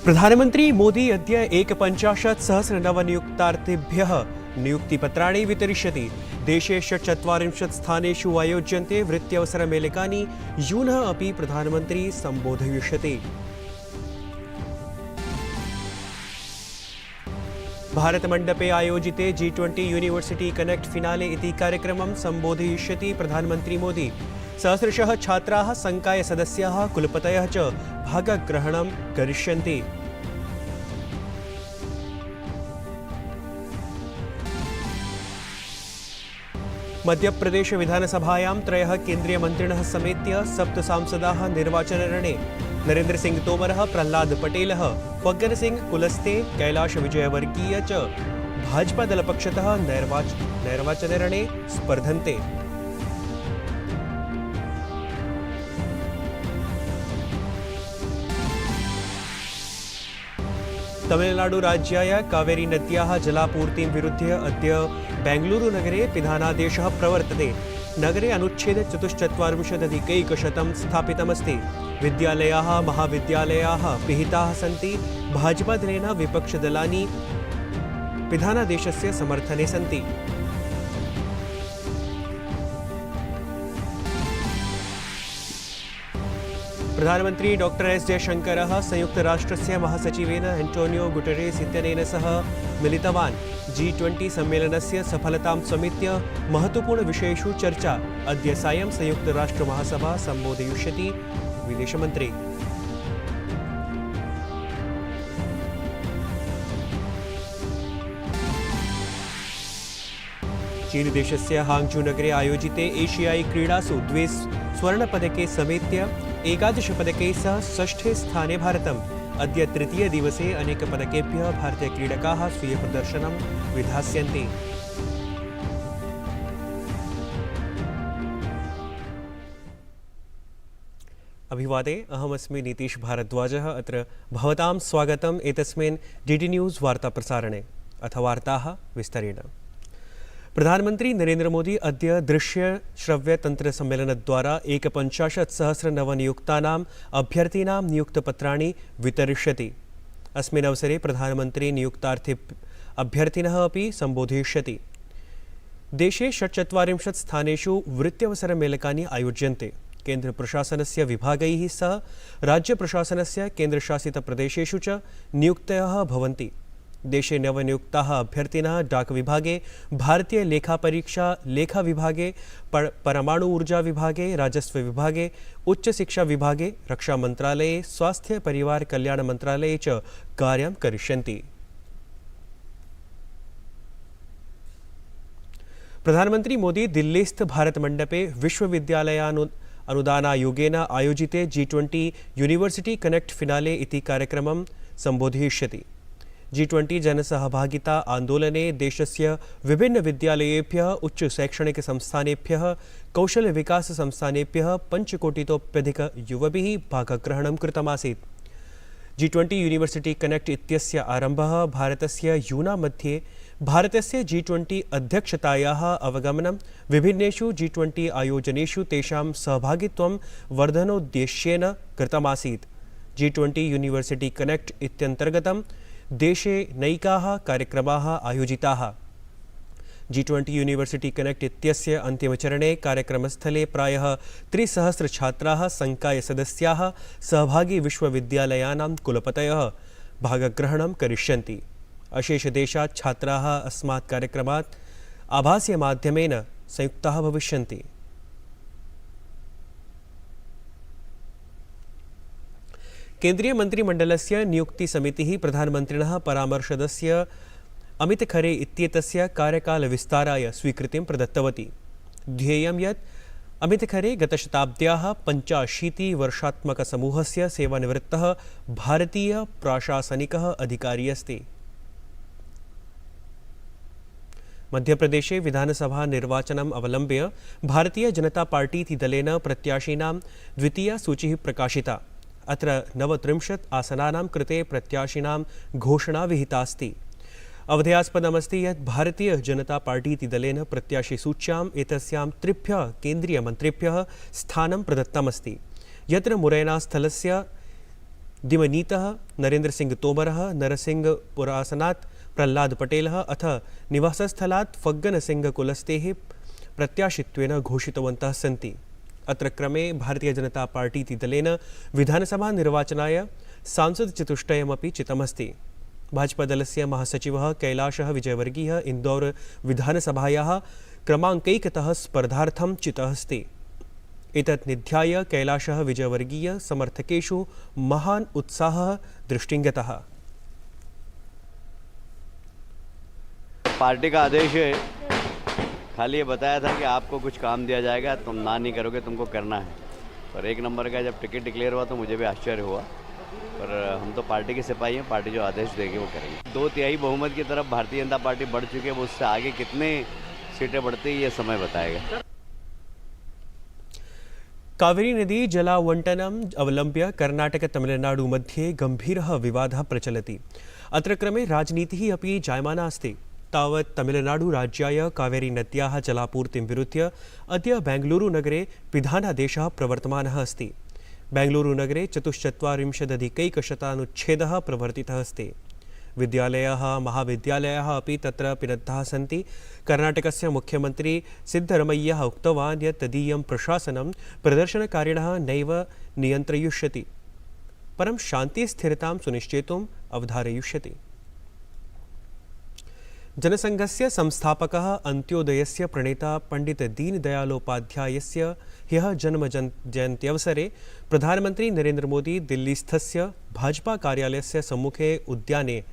प्रधानमंत्री मोदी अद्य 51,000 नवनियुक्तार्थिभ्यः नियुक्तिपत्राणि वितरिष्यति। देशे 46 स्थानेषु आयोज्यन्ते वृत्त्यवसरमेलकानि। यूनः अपि प्रधानमंत्री सम्बोधयिष्यति। भारतमण्डपे आयोजिते G20 यूनिवर्सिटी कनेक्ट फिनाले इति कार्यक्रमं सम्बोधयिष्यति प्रधानमंत्री मोदी। सहस्रशः छात्राः, संकाय सदस्याः, कुलपतयः च भागग्रहणं करिष्यन्ति। मध्यप्रदेश विधानसभायां त्रयः केन्द्रीयमन्त्रिणः समेत्य 7 सांसदाः निर्वाचनरणे। नरेन्द्र सिंह तोमरः, प्रह्लाद पटेलः, फग्गन सिंह कुलस्ते, कैलाश विजयवर्गीय च भाजपादलपक्षतः नैर्वाचनरणे स्पर्धन्ते। तमिलनाडुराज्याय कावेरी नद्याः जलापूर्तिं विरुध्य अद्य बेंगलुरुनगरे पिधानादेशः प्रवर्तते। नगरे अनुच्छेद 44+100 स्थापितमस्ति। विद्यालयाः, महाविद्यालयाः पिहिताः सन्ति। भाजपादलेन विपक्षदलानि पिधानादेशस्य समर्थने सन्ति। प्रधानमंत्री डॉक्टर एस जयशंकरः संयुक्तराष्ट्रस्य महासचिवेन एंटोनियो गुटेरेस इत्यनेन सह मिलितवान्। G20 सम्मेलनस्य सफलतां समेत्य महत्वपूर्णविषयेषु चर्चा। अद्य सायं संयुक्तराष्ट्रमहासभा सम्बोधयिष्यति विदेशमन्त्री। चीनदेशस्य हांगझू नगरे आयोजिते एशियाई क्रीडासु 2 स्वर्णपदके समेत्य 11 पदकैः सह 6ठे स्थाने भारतम्। अद्य तृतीयदिवसे अनेकपदकेभ्यः भारतीयक्रीडकाः स्वीयप्रदर्शनं विधास्यन्ति। अभिवादे, अहमस्मि नीतीश भारद्वाजः। अत्र भवतां स्वागतम् एतस्मिन् डीडी न्यूज़ वार्ताप्रसारणे। अथ वार्ताः विस्तरेण। प्रधानमंत्री नरेन्द्र मोदी अद्य दृश्य श्रव्य तंत्र सम्मेलनद्वारा 51,000 नवनियुक्तानाम् अभ्यर्थिनां नियुक्तपत्राणि वितरिष्यति। अस्मिन् अवसरे प्रधानमंत्री अभ्यर्थिनः अपि सम्बोधयिष्यति। देशे 46 स्थानेषु वृत्त्यवसरमेलकानि आयोज्यन्ते। केन्द्रप्रशासनस्य विभागैः सह राज्यप्रशासनस्य केन्द्रशासितप्रदेशेषु च नियुक्तयः भवन्ति। देशे नवनियुक्ताः अभ्यर्थिनः डाकविभागे, भारतीय लेखापरीक्षा लेखा विभागे, परमाणु ऊर्जा विभागे, राजस्व विभागे, उच्च शिक्षा विभागे, रक्षा मंत्रालये, स्वास्थ्य परिवार कल्याण मंत्रालये च कार्यं करिष्यन्ति। प्रधानमंत्री मोदी दिल्लीस्थ भारतमण्डपे विश्वविद्यालयानुदानायोगेन आयोजिते G20 यूनिवर्सिटी कनेक्ट फिनाले इति कार्यक्रमं सम्बोधयिष्यति। G20 जनसहभागिता आंदोलने देशस्य विभिन्न विद्यालयेभ्यः, उच्च शैक्षणिक संस्थानेभ्यः, कौशल विकास संस्थानेभ्यः 5 कोटितोप्यधिक युवभिः भागग्रहणं कृतमासीत्। G20 यूनिवर्सिटी कनेक्ट इत्यस्य आरम्भः भारतस्य यूना मध्ये भारतस्य G20 अध्यक्षतायाः अवगमनं, विभिन्नेषु G20 आयोजनेषु तेषां सहभागित्वं वर्धनोद्देश्येन कृतमासीत्। G20 यूनिवर्सिटी कनेक्ट इत्यन्तर्गतं देशे नैकाः कार्यक्रमाः आयोजिताः। G20 यूनिवर्सिटी कनेक्ट इत्यस्य अन्तिमचरणे कार्यक्रमस्थले प्रायः 3,000 छात्राः, संकाय सदस्याः, सहभागी विश्वविद्यालयानां कुलपतयः भागग्रहणं करिष्यन्ति। अशेषदेशात् छात्राः अस्मात् कार्यक्रमात् आभासीयमाध्यमेन संयुक्ताः भविष्यन्ति। केन्द्रीय मंत्रिमण्डलस्य नियुक्तिसमितिः प्रधानमन्त्रिणः परामर्शदस्य अमित खरे इत्येतस्य कार्यकालविस्ताराय स्वीकृतिं प्रदत्तवती। ध्येयं यत् अमित खरे गतशताब्द्याः 85 वर्षात्मकसमूहस्य सेवानिवृत्तः भारतीय प्राशासनिकः अधिकारी अस्ति। मध्यप्रदेशे विधानसभा निर्वाचनम् अवलम्ब्य भारतीय जनता पार्टी इति दलेन प्रत्याशिनां द्वितीया सूचिः प्रकाशिता। अत्र 39 आसनानां कृते प्रत्याशिनां घोषणा विहिता अस्ति। अवधेयास्पदमस्ति यत् भारतीय जनता पार्टी इति दलेन प्रत्याशिसूच्याम् एतस्यां 3 केन्द्रीयमन्त्रिभ्यः स्थानं प्रदत्तमस्ति। यत्र मुरैनास्थलस्य दिमनीतः नरेंद्र सिंह तोमरः नरसिंहपुरासनात् प्रह्लाद पटेलः अथ निवासस्थलात् फग्गन सिंह कुलस्तेः प्रत्याशित्वेन घोषितवन्तः सन्ति। अत्र क्रमे भारतीय जनता पार्टी इति दलेन विधानसभा निर्वाचनाय सांसदचतुष्टयमपि चितमस्ति। भाजपादलस्य महासचिवः कैलाशः विजयवर्गीयः इन्दौर विधानसभायाः क्रमाङ्कैकतः स्पर्धार्थं चितः अस्ति। एतत् निध्याय कैलाशः विजयवर्गीय समर्थकेषु महान् उत्साहः दृष्टिङ्गतः। पार्टी का आदेश है, खाली ये बताया था कि आपको कुछ काम दिया जाएगा, तुम ना नहीं करोगे, तुमको करना है। पर एक नंबर का जब टिकट डिक्लेयर हुआ तो मुझे भी आश्चर्य हुआ, पर हम तो पार्टी के सिपाही हैं, पार्टी जो आदेश देगी वो करेंगे। 2/3 बहुमत की तरफ भारतीय जनता पार्टी बढ़ चुकी है, वो उससे आगे कितने सीटें बढ़ती है ये समय बताएगा। कावेरी नदी जलावंटनम् अवलंब्य कर्नाटक तमिलनाडु मध्ये गंभीरः विवादः प्रचलति। अत्र क्रमे राजनीतिः अपि जायमाना अस्ति। तावत् तमिलनाडु राज्याय कावेरी नद्याः जलापूर्तिं विरुध्य अद्य बेंगलुरुनगरे पिधानादेशः प्रवर्तमानः अस्ति। बेंगलुरुनगरे 44% प्रवर्तितः अस्ति। विद्यालयाः महाविद्यालयाः अपि तत्र पिनद्धाः सन्ति। कर्नाटकस्य मुख्यमन्त्री सिद्धरमैय्यः उक्तवान् यत् तदीयं प्रशासनं प्रदर्शनकारिणः नैव नियन्त्रयिष्यति, परं शान्तिस्थिरतां सुनिश्चेतुम् अवधारयिष्यति। जनसंघस्य संस्थापकः अन्त्योदयस्य प्रणेता पंडित दीनदयालोपाध्यायस्य ह्यः जन्मजयन्त्यवसरे प्रधानमन्त्री नरेंद्र मोदी दिल्लीस्थस्य भाजपा कार्यालयस्य सम्मुखे उद्याने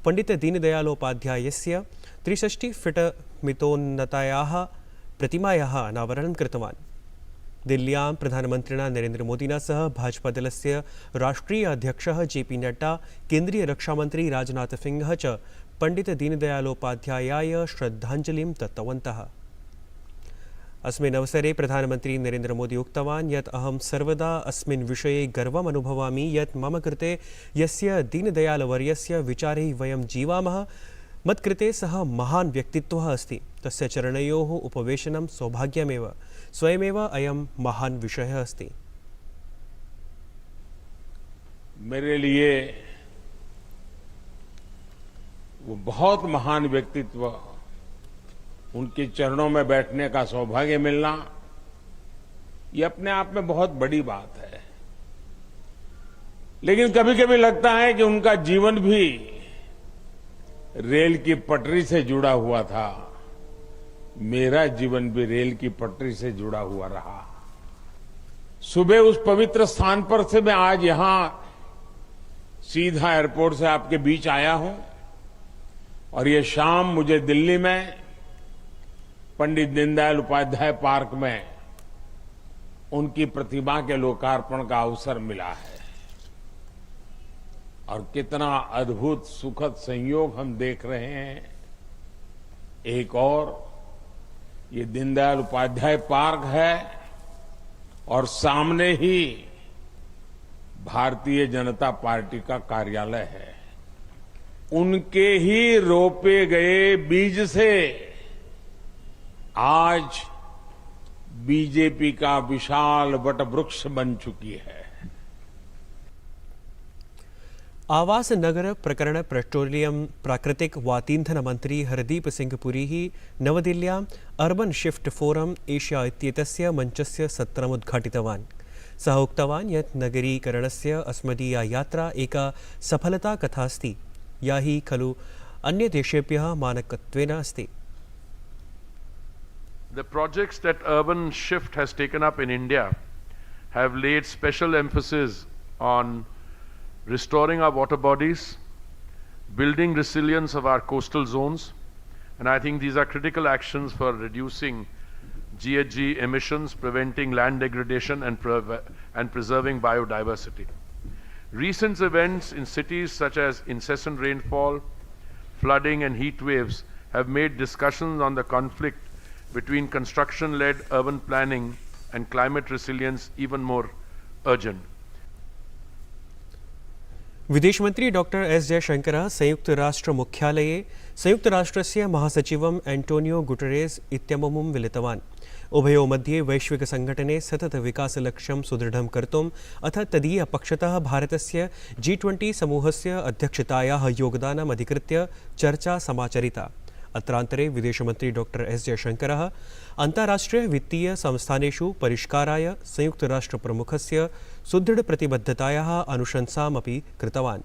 पंडित दीनदयालोपाध्यायस्य 63 फीट मितोन्नतायाः प्रतिमायाः अनावरणं कृतवान्। दिल्ल्यां प्रधानमन्त्रिणा नरेंद्र मोदिना सह भाजपादलस्य राष्ट्रीय अध्यक्षः JP नड्डा, केन्द्रीय रक्षामन्त्री राजनाथ सिंहः च पंडित दीनदयालोपाध्यायाय श्रद्धाञ्जलिं दत्तवन्तः। अस्मिन् अवसरे प्रधानमन्त्री नरेंद्र मोदी उक्तवान् यत् अहं सर्वदा अस्मिन् विषये गर्वम् अनुभवामि यत् मम कृते यस्य दीनदयालवर्यस्य विचारैः वयं जीवामः, मत्कृते सः महान् व्यक्तित्वः अस्ति। तस्य चरणयोः उपवेशनं सौभाग्यमेव, स्वयमेव अयं महान् विषयः अस्ति। मेरे लिए वो बहुत महान व्यक्तित्व, उनके चरणों में बैठने का सौभाग्य मिलना, ये अपने आप में बहुत बड़ी बात है। लेकिन कभी कभी लगता है कि उनका जीवन भी रेल की पटरी से जुड़ा हुआ था। मेरा जीवन भी रेल की पटरी से जुड़ा हुआ रहा। सुबह उस पवित्र स्थान पर से मैं आज यहां सीधा एयरपोर्ट से आपके बीच आया हूं और ये शाम मुझे दिल्ली में पंडित दीनदयाल उपाध्याय पार्क में उनकी प्रतिमा के लोकार्पण का अवसर मिला है। और कितना अद्भुत सुखद संयोग हम देख रहे हैं। एक और ये दीनदयाल उपाध्याय पार्क है और सामने ही भारतीय जनता पार्टी का कार्यालय है। उनके ही रोपे गए बीज से आज बीजेपी का विशाल वटवृक्ष बन चुकी है। आवास नगर प्रकरण पेट्रोलियम प्राकृतिक वातीन्धन मंत्री हरदीप सिंह पुरी नवदिल्ल्यां अर्बन शिफ्ट फोरम एशिया इत्येतस्य मञ्चस्य सत्रम् उद्घाटितवान्। सः उक्तवान् यत् नगरीकरणस्य अस्मदीया यात्रा एका सफलता कथा अस्ति, या हि खलु अन्यदेशेभ्यः मानकत्वेन अस्ति। The projects that Urban Shift has taken up in India have laid special emphasis on restoring our water bodies, building resilience of our coastal zones, and I think these are critical actions for reducing GHG emissions, preventing land degradation and preserving biodiversity. Recent events in cities such as incessant rainfall, flooding and heat waves have made discussions on the conflict between construction-led urban planning and climate resilience even more urgent. विदेश मंत्री doctor S जयशंकरः संयुक्त राष्ट्र मुख्यालये संयुक्त राष्ट्रस्य महासचिवम् Antonio Guterres इत्यमुं मिलितवान्। उभयोः मध्ये वैश्विकसङ्घटने सततविकासलक्ष्यं सुदृढं कर्तुम् अथ तदीयपक्षतः भारतस्य G20 समूहस्य अध्यक्षतायाः योगदानम् अधिकृत्य चर्चा समाचरिता। अत्रान्तरे विदेशमन्त्री डॉक्टर एस जयशङ्करः अन्ताराष्ट्रियवित्तीयसंस्थानेषु परिष्काराय संयुक्तराष्ट्रप्रमुखस्य सुदृढप्रतिबद्धतायाः अनुशंसामपि कृतवान्।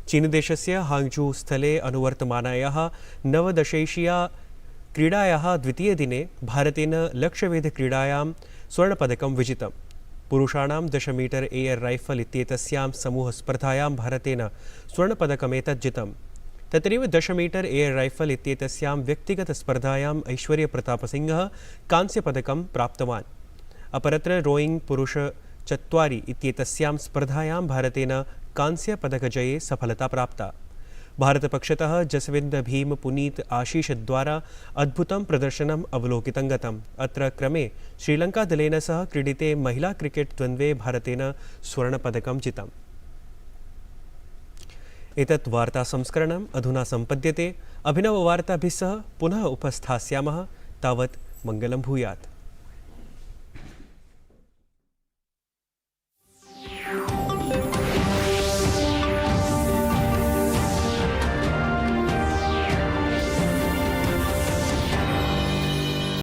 चीनदेशस्य हाङ्गझू स्थले अनुवर्तमानायाः नवदशैषीया क्रीडायाः द्वितीयदिने भारतेन लक्ष्यवेधक्रीडायां स्वर्णपदकं विजितम्। पुरुषाणां 10 मीटर एयर राइफल इत्येतस्यां समूहस्पर्धायां भारतेन स्वर्णपदकमेतत् जितम्। तत्रैव 10 मीटर एयर राइफल इत्येतस्यां व्यक्तिगतस्पर्धायाम् ऐश्वर्यप्रतापसिंहः कांस्यपदकं प्राप्तवान्। अपरत्र रोइंग पुरुष 4 इत्येतस्यां स्पर्धायां भारतेन कांस्यपदकजये सफलता प्राप्ता। भारतपक्षतः जसविन्द्र भीम पुनीत आशीष द्वारा अद्भुतं प्रदर्शनम् अवलोकितं गतम्। अत्र क्रमे श्रीलङ्कादलेन सह क्रीडिते महिला क्रिकेट द्वन्द्वे भारतेन स्वर्णपदकं जितम्। एतत् वार्तासंस्करणम् अधुना सम्पद्यते। अभिनववार्ताभिः सह पुनः उपस्थास्यामः। तावत् मङ्गलं भूयात्।